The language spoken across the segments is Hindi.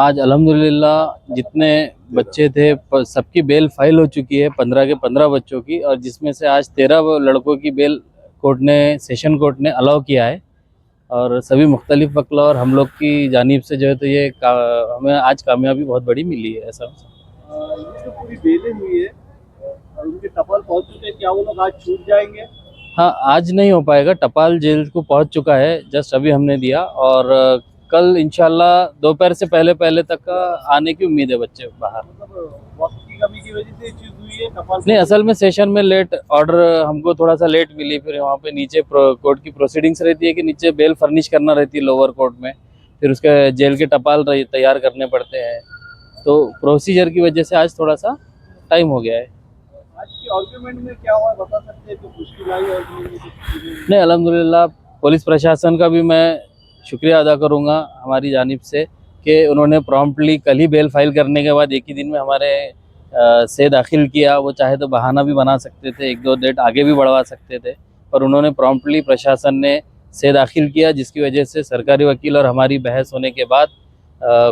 आज अल्हम्दुलिल्लाह जितने बच्चे थे सबकी बेल फाइल हो चुकी है, 15 के 15 बच्चों की, और जिसमें से आज 13 लड़कों की बेल सेशन कोर्ट ने अलाउ किया है। और सभी मुख्तलिफ वकला और हम लोग की जानिब से जो है तो हमें आज कामयाबी बहुत बड़ी मिली है। ऐसा ये जो पूरी बेलें हुई है और उनके टपाल पहुंच चुके हैं, क्या वो लोग आज छूट जाएंगे? हाँ, आज नहीं हो पाएगा। टपाल जेल को पहुंच चुका है, जस्ट अभी हमने दिया, और कल इंशाल्लाह दोपहर से पहले पहले तक का आने की उम्मीद है बच्चे बाहर। मतलब वक्त की कमी की वजह से ये चीज हुई है, टपाल नहीं, असल में सेशन में लेट ऑर्डर हमको थोड़ा सा लेट मिली। फिर वहाँ पे नीचे कोर्ट की प्रोसीडिंग्स रहती है कि नीचे बेल फर्निश करना रहती है लोअर कोर्ट में, फिर उसके जेल के टपाल तैयार करने पड़ते हैं, तो प्रोसीजर की वजह से आज थोड़ा सा टाइम हो गया है। आज की आर्ग्यूमेंट में क्या हुआ बता सकते हैं? तो मुश्किल आई आर्ग्यूमेंट में नहीं, अल्हम्दुलिल्लाह पुलिस प्रशासन का भी मैं शुक्रिया अदा करूँगा हमारी जानिब से कि उन्होंने प्रॉम्प्टली कल ही बेल फाइल करने के बाद एक ही दिन में हमारे से दाखिल किया। वो चाहे तो बहाना भी बना सकते थे, एक दो डेट आगे भी बढ़वा सकते थे, पर उन्होंने प्रॉम्प्टली प्रशासन ने से दाखिल किया, जिसकी वजह से सरकारी वकील और हमारी बहस होने के बाद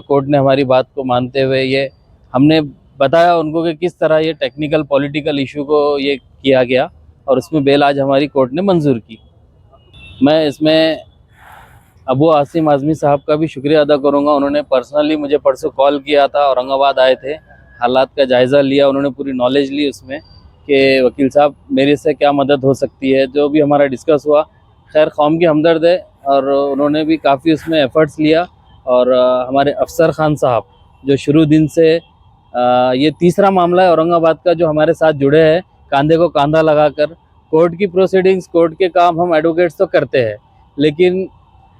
कोर्ट ने हमारी बात को मानते हुए ये हमने बताया उनको कि किस तरह ये टेक्निकल पॉलिटिकल इशू को ये किया गया, और उसमें बेल आज हमारी कोर्ट ने मंजूर की। मैं इसमें अबू आसिम आज़मी साहब का भी शुक्रिया अदा करूंगा। उन्होंने पर्सनली मुझे परसों कॉल किया था, औरंगाबाद आए थे, हालात का जायज़ा लिया, उन्होंने पूरी नॉलेज ली उसमें कि वकील साहब मेरे से क्या मदद हो सकती है। जो भी हमारा डिस्कस हुआ, खैर कौम के हमदर्द है, और उन्होंने भी काफ़ी उसमें एफ़र्ट्स लिया। और हमारे अफसर खान साहब जो शुरू दिन से ये तीसरा मामला है औरंगाबाद का जो हमारे साथ जुड़े हैं, कंधे को कंधा लगाकर। कोर्ट की प्रोसीडिंग्स, कोर्ट के काम हम एडवोकेट्स तो करते हैं, लेकिन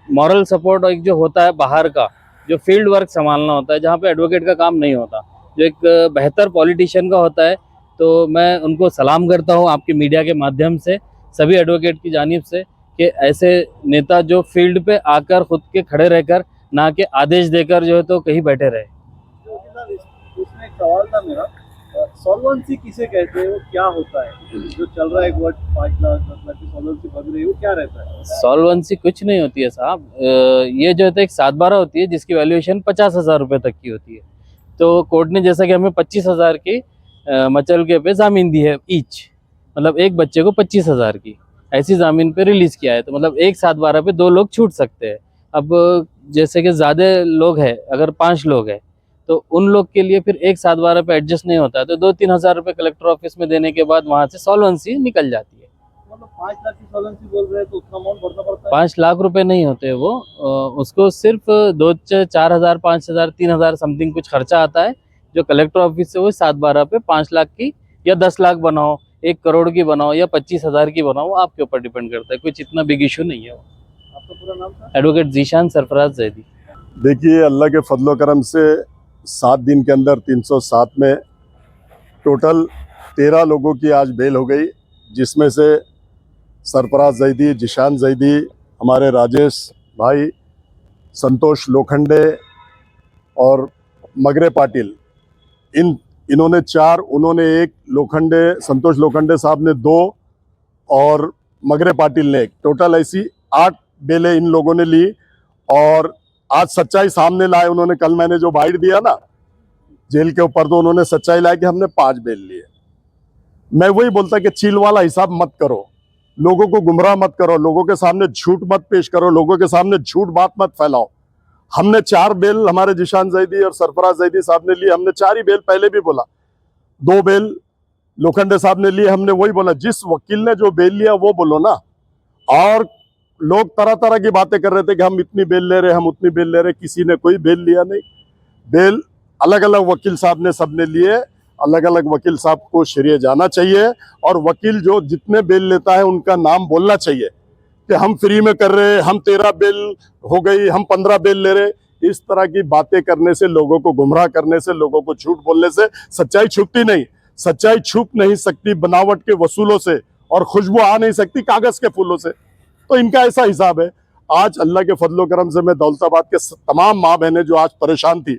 मॉरल सपोर्ट एक जो होता है बाहर का, जो फील्ड वर्क संभालना होता है, जहाँ पे एडवोकेट का काम नहीं होता, जो एक बेहतर पॉलिटिशियन का होता है, तो मैं उनको सलाम करता हूँ आपके मीडिया के माध्यम से, सभी एडवोकेट की जानिब से, कि ऐसे नेता जो फील्ड पे आकर खुद के खड़े रहकर, ना कि आदेश देकर जो है तो कहीं बैठे रहे। उसमें एक सवाल था मेरा, सॉल्वेंसी किसे कहते हैं, वो क्या होता है? जो चल रहा है एक वर्ड 5 लाख 10 लाख की सॉल्वेंसी बन रही है, वो क्या रहता है? सॉल्वेंसी कुछ नहीं होती है साहब। ये जो है तो एक 7/12 होती है, जिसकी वैल्यूएशन 50,000 रुपये तक की होती है। तो कोर्ट ने जैसा कि हमें 25,000 की मचल के पे जामीन दी है ईच, मतलब एक बच्चे को 25,000 की ऐसी जामीन पे रिलीज किया है। तो मतलब एक 7/12 पे 2 लोग छूट सकते हैं। अब जैसे कि ज़्यादा लोग हैं, अगर 5 लोग हैं, तो उन लोग के लिए फिर एक 7/12 पे एडजस्ट नहीं होता है, तो 2-3 हज़ार रुपये कलेक्टर ऑफिस में देने के बाद वहाँ से सॉल्वेंसी निकल जाती है। मतलब 5 लाख की सॉल्वेंसी बोल रहे हैं तो उतना अमाउंट भरना पड़ता है? 5 लाख रुपए नहीं होते वो, उसको सिर्फ 4,000 5,000 3,000 समथिंग कुछ खर्चा आता है, जो कलेक्टर ऑफिस से वो 7/12 पे 5 लाख की या 10 लाख बनाओ, 1 करोड़ की बनाओ या 25,000 की बनाओ, वो आपके ऊपर डिपेंड करता है। कुछ इतना बिग इशू नहीं है वो। आपका पूरा नाम था? एडवोकेट जीशान सरफराज जैदी। देखिए, अल्लाह के फजलो करम से 7 दिन के अंदर 307 में टोटल 13 लोगों की आज बेल हो गई, जिसमें से सरफराज जैदी, जिशान जैदी, हमारे राजेश भाई, संतोष लोखंडे और मगरे पाटिल, इन्होंने 4, उन्होंने 1, संतोष लोखंडे साहब ने 2 और मगरे पाटिल ने 1, टोटल ऐसी 8 बेलें इन लोगों ने ली। और आज सच्चाई सामने लाए उन्होंने। कल मैंने जो बाइट दिया ना जेल के ऊपर, तो उन्होंने सच्चाई लाई कि हमने 5 बेल लिए। मैं वही बोलता कि चील वाला हिसाब मत करो, लोगों को गुमराह मत करो, लोगों के सामने झूठ मत पेश करो, लोगों के सामने झूठ बात मत फैलाओ। हमने 4 बेल हमारे जिशान जैदी और सरफराज जैदी साहब ने ली। हमने 4 ही बेल पहले भी बोला, 2 बेल लोखंडे साहब ने लिए। हमने वही बोला, जिस वकील ने जो बेल लिया वो बोलो ना। और लोग तरह तरह की बातें कर रहे थे कि हम इतनी बेल ले रहे, हम उतनी बेल ले रहे। किसी ने कोई बेल लिया नहीं। बेल अलग अलग वकील साहब ने सबने लिए। अलग अलग वकील साहब को शरीय जाना चाहिए, और वकील जो जितने बेल लेता है उनका नाम बोलना चाहिए कि हम फ्री में कर रहे, हम 13 बेल हो गई, हम 15 बेल ले रहे। इस तरह की बातें करने से, लोगों को गुमराह करने से, लोगों को झूठ बोलने से सच्चाई छुपती नहीं। सच्चाई छुप नहीं सकती बनावट के वसूलों से, और खुशबू आ नहीं सकती कागज के फूलों से। तो इनका ऐसा हिसाब है। आज अल्लाह के फजलो करम से मैं दौलताबाद के तमाम माँ बहनें जो आज परेशान थी,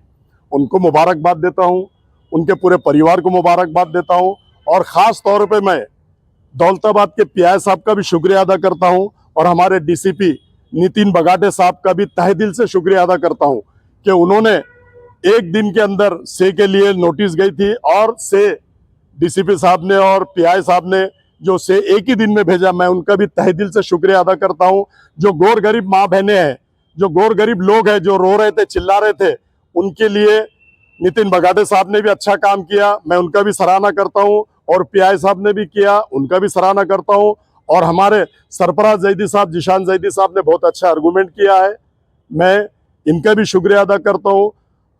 उनको मुबारकबाद देता हूँ, उनके पूरे परिवार को मुबारकबाद देता हूँ। और ख़ास तौर पे मैं दौलताबाद के पीआई साहब का भी शुक्रिया अदा करता हूँ, और हमारे डीसीपी नितिन बगाटे साहब का भी तहे दिल से शुक्रिया अदा करता हूँ कि उन्होंने एक दिन के अंदर से के लिए नोटिस गई थी और से डीसीपी साहब ने और पीआई साहब ने जो से एक ही दिन में भेजा, मैं उनका भी तहे दिल से शुक्रिया अदा करता हूं। जो गौर गरीब माँ बहनें हैं, जो गौर गरीब लोग हैं, जो रो रहे थे, चिल्ला रहे थे, उनके लिए नितिन बगाटे साहब ने भी अच्छा काम किया, मैं उनका भी सराहना करता हूं। और पीआई साहब ने भी किया, उनका भी सराहना करता हूं। और हमारे सरफराज जैदी साहब, जिशान जैदी साहब ने बहुत अच्छा आर्गूमेंट किया है, मैं इनका भी शुक्रिया अदा करता हूं।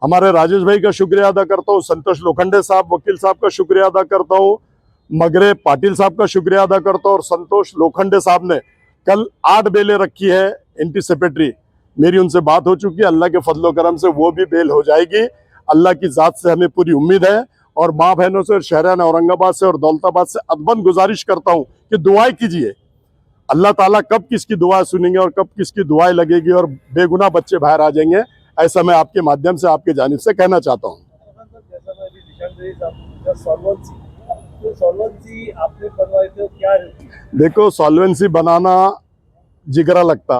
हमारे राजेश भाई का शुक्रिया अदा करता हूं, संतोष लोखंडे साहब वकील साहब का शुक्रिया अदा करता हूं, मगरे पाटिल साहब का शुक्रिया अदा करता हूं। और संतोष लोखंडे साहब ने कल 8 बेलें रखी है एंटीसिपेटरी, मेरी उनसे बात हो चुकी है, अल्लाह के फजलो करम से वो भी बेल हो जाएगी। अल्लाह की जात से हमें पूरी उम्मीद है। और माँ बहनों से और शहरान औरंगाबाद से और दौलताबाद से अदबन गुजारिश करता हूं कि दुआएं कीजिए। अल्लाह ताला कब किसकी दुआ सुनेंगे और कब किसकी दुआएं लगेगी और बेगुनाह बच्चे बाहर आ जाएंगे, ऐसा मैं आपके माध्यम से, आपके जानिब से कहना चाहता हूँ। जैसा मैं अभी निशान जैदी साहब का सॉल्वेंसी आपने बनवाए थे, क्या रहती है? देखो, सॉल्वेंसी बनाना जिगरा लगता,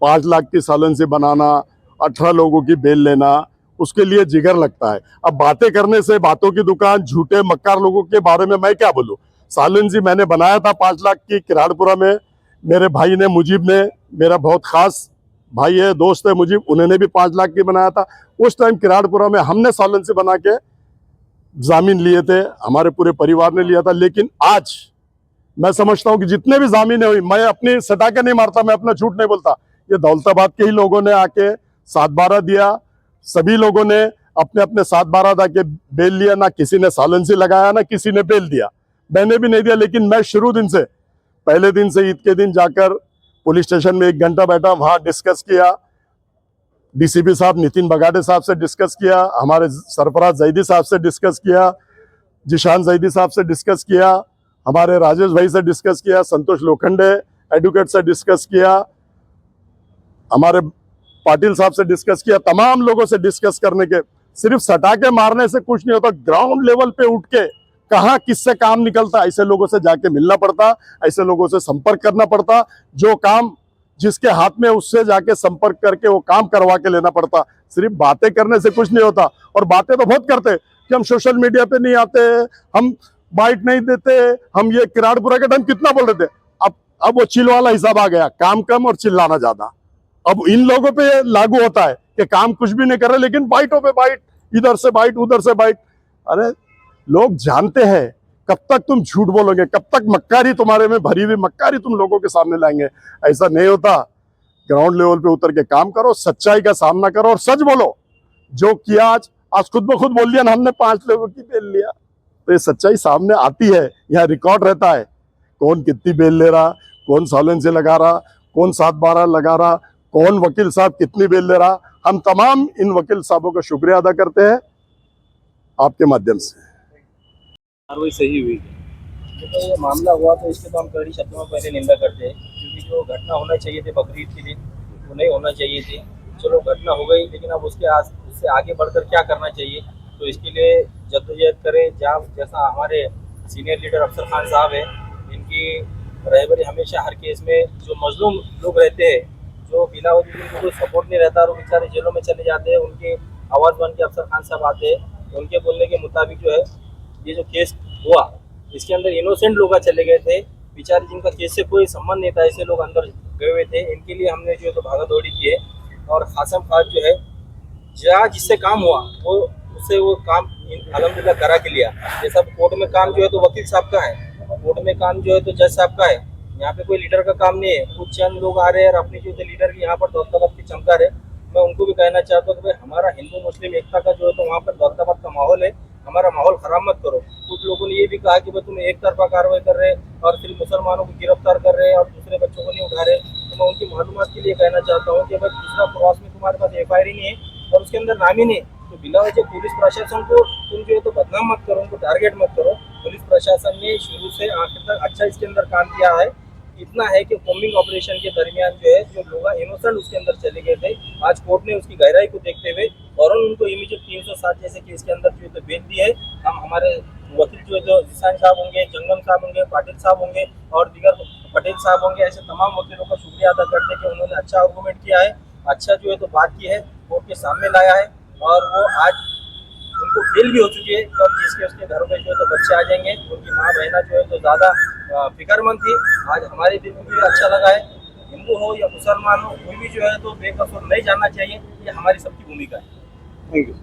5 लाख की सॉल्वेंसी बनाना, 18 लोगों की बेल लेना, उसके लिए जिगर लगता है। अब बातें करने से, बातों की दुकान, झूठे मक्कार लोगों के बारे में मैं क्या बोलूं। सॉल्वेंसी मैंने बनाया था 5 लाख की किराड़पुरा में, मेरे भाई ने, मुजीब ने, मेरा बहुत खास भाई है, दोस्त है मुजीब, उन्होंने भी 5 लाख की बनाया था। उस टाइम किराड़पुरा में हमने सॉल्वेंसी बना के जामीन लिए थे, हमारे पूरे परिवार ने लिया था। लेकिन आज मैं समझता हूं कि जितने भी जामीनें हुई, मैं अपनी सटा के नहीं मारता, मैं अपना झूठ नहीं बोलता, ये दौलताबाद के ही लोगों ने आके 7/12 दिया, सभी लोगों ने अपने अपने 7/12 दा के बेल लिया, ना किसी ने सॉल्वेंसी लगाया, ना किसी ने बेल दिया, मैंने भी नहीं दिया। लेकिन मैं शुरू दिन से, पहले दिन से ईद के दिन जाकर पुलिस स्टेशन में 1 घंटा बैठा, वहां डिस्कस किया, डीसीपी साहब नितिन बगाटे साहब से डिस्कस किया, हमारे सरफराज जैदी साहब से डिस्कस किया, जिशान जैदी साहब से डिस्कस किया, हमारे राजेश भाई से डिस्कस किया, संतोष लोखंडे एडवोकेट से डिस्कस किया, हमारे पाटिल साहब से डिस्कस किया। तमाम लोगों से डिस्कस करने के, सिर्फ सटा के मारने से कुछ नहीं होता, ग्राउंड लेवल पे उठ के कहाँ किससे काम निकलता, ऐसे लोगों से जाके मिलना पड़ता, ऐसे लोगों से संपर्क करना पड़ता, जो काम जिसके हाथ में उससे जाके संपर्क करके वो काम करवा के लेना पड़ता। सिर्फ बातें करने से कुछ नहीं होता। और बातें तो बहुत करते कि हम सोशल मीडिया पे नहीं आते, हम बाइट नहीं देते, हम ये किराड़पुरा के टाइम कितना बोल रहे थे। अब वो चिल वाला हिसाब आ गया, काम कम और चिल्लाना ज्यादा। अब इन लोगों पे लागू होता है कि काम कुछ भी नहीं कर रहे, लेकिन बाइटों पे बाइट, इधर से बाइट, उधर से बाइट। अरे लोग जानते हैं कब तक तुम झूठ बोलोगे, कब तक मक्कारी तुम्हारे में भरी हुई मक्कारी तुम लोगों के सामने लाएंगे। ऐसा नहीं होता। ग्राउंड लेवल पे उतर के काम करो, सच्चाई का सामना करो और सच बोलो। जो किया आज खुद ब खुद बोल दिया ना, हमने 5 लोगों की बेल लिया, तो ये सच्चाई सामने आती है, यहाँ रिकॉर्ड रहता है, कौन कितनी बेल ले रहा, कौन सॉल्वेंसी लगा रहा, कौन 7/12 लगा रहा, कौन वकील साहब कितनी बेल ले रहा। हम तमाम इन वकील साहबों का शुक्रिया अदा करते हैं आपके माध्यम से। कार्रवाई सही हुई? तो ये मामला हुआ तो इसके तो हम कड़ी शब्दों में पहले निंदा करते हैं, क्योंकि जो घटना होना चाहिए थी बकरीद के दिन वो नहीं होना चाहिए थी। चलो घटना हो गई, लेकिन अब उससे आगे बढ़कर क्या करना चाहिए, तो इसके लिए जद्दोजहद करें। जैसा हमारे सीनियर लीडर अफसर खान साहब हैं, इनकी रहबरी हमेशा हर केस में जो मजलूम लोग रहते हैं, जो बिना वजह उनको कोई सपोर्ट नहीं रहता और वो बेचारे जेलों में चले जाते हैं, उनकी आवाज़ बन के अफसर खान साहब आते हैं। उनके बोलने के मुताबिक जो है ये जो केस हुआ, इसके अंदर इनोसेंट लोग चले गए थे, बेचारे जिनका केस से कोई संबंध नहीं था, ऐसे लोग अंदर गए हुए थे। इनके लिए हमने जो है तो भागा दौड़ी की है। और हासम खान जो है, जहाँ जिससे काम हुआ वो उससे वो काम अलहमदिल्ला करा के लिया। जैसा कोर्ट में काम जो है तो वकील साहब का है, कोर्ट में काम जो है तो जज साहब का है, यहाँ पे कोई लीडर का काम नहीं है। कुछ चंद लोग आ रहे हैं और अपनी जो लीडर की यहाँ पर दौलताबाद की चमका रहे। मैं उनको भी कहना चाहता हूँ कि भाई हमारा हिंदू मुस्लिम एकता का जो है तो वहाँ पर दौलताबाद का माहौल है, हमारा माहौल खराब मत करो। कुछ लोगों ने ये भी कहा कि भाई तुम एक तरफा कार्रवाई कर रहे और फिर मुसलमानों को गिरफ्तार कर रहे हैं और दूसरे बच्चों को नहीं उठा रहे। तो मैं उनकी मालूमात के लिए कहना चाहता हूँ कि भाई दूसरा प्रवास में तुम्हारे पास FIR ही नहीं है और उसके अंदर नाम ही नहीं, तो बिला वजह पुलिस प्रशासन को तुम जो है तो बदनाम मत करो, उनको टारगेट मत करो। पुलिस प्रशासन ने शुरू से आखिर तक अच्छा इसके अंदर काम किया है। इतना है कि कॉम्बिंग ऑपरेशन के दरमियान जो है जो लोग इनोसेंट उसके अंदर चले गए थे, आज कोर्ट ने उसकी गहराई को देखते हुए और उनको इमीडिएट 307 जैसे केस के अंदर जो है तो बेच दी है। हम हमारे वकील जो है जो जिशान साहब होंगे, जंगम साहब होंगे, पाटिल साहब होंगे और दीगर पटेल साहब होंगे, ऐसे तमाम वकीलों का शुक्रिया अदा करते हैं कि उन्होंने अच्छा आर्गूमेंट किया है, अच्छा जो है तो बात की है, कोर्ट के सामने लाया है। और वो आज उनको बेल भी हो चुकी है। तो अब जिसके उसके घरों में जो है तो बच्चे आ जाएंगे, उनकी माँ बहना जो है तो ज़्यादा फिक्रमंद थी। आज हमारे दिल को भी अच्छा लगा है। हिंदू हो या मुसलमान हो, कोई भी जो है तो बेकसूर नहीं जानना चाहिए। ये हमारी सबकी भूमिका है। Thank you